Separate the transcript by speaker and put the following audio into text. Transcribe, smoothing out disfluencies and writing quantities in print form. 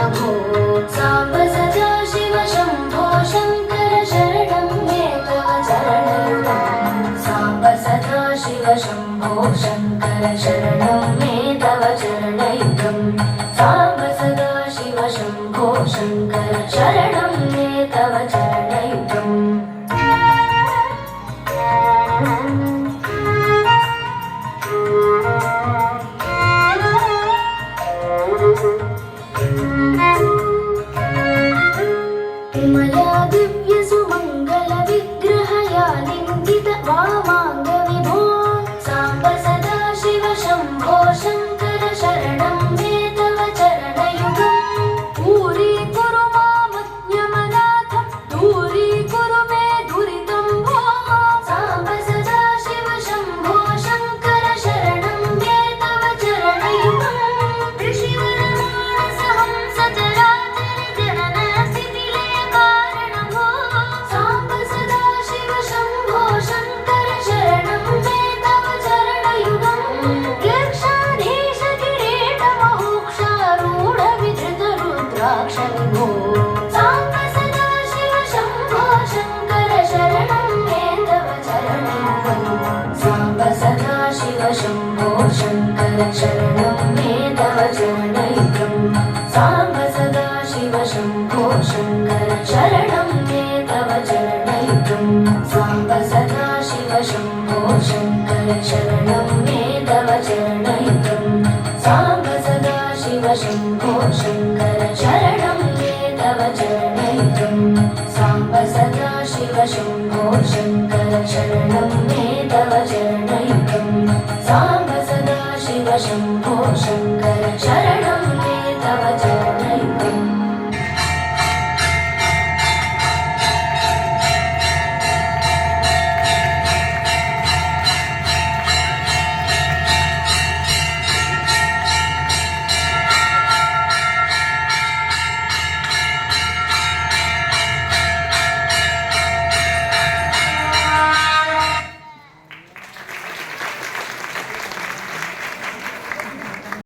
Speaker 1: नभो साम्ब सदा शिव शम्भो शङ्कर शरणं मे तव चरणयुगम् साम्ब सदा शिव शम्भो शङ्कर शरणं मे तव चरणयुगम् साम्ब सदा शिव शम्भो शङ्कर शरणं मे तव चरणयुगम् मया दिव्य सुमङ्गल विग्रहया लिङ्गित वामाङ्ग विभो साम्ब सदा शिव शम्भो शङ्कर शरणं मे तव चरणयुगम् दूरीकुरु मामज्ञमनाथ दूरीकुरु मे दुरितं भो साम्ब सदा शिव शम्भो शङ्कर शरणं मे तव चरणयुगम् शरणं मे तव चरणयुगम् साम्ब सदा शिव शम्भो शङ्कर शरणं मे तव चरणयुगम् साम्ब सदा शिव शम्भो शङ्कर शरणं मे तव चरणयुगम् साम्ब सदा शिव शम्भो शङ्कर शरणं मे तव चरणयुगम् साम्ब सदा शिव शम्भो शङ्कर शरणं मे तव चरणयुगम्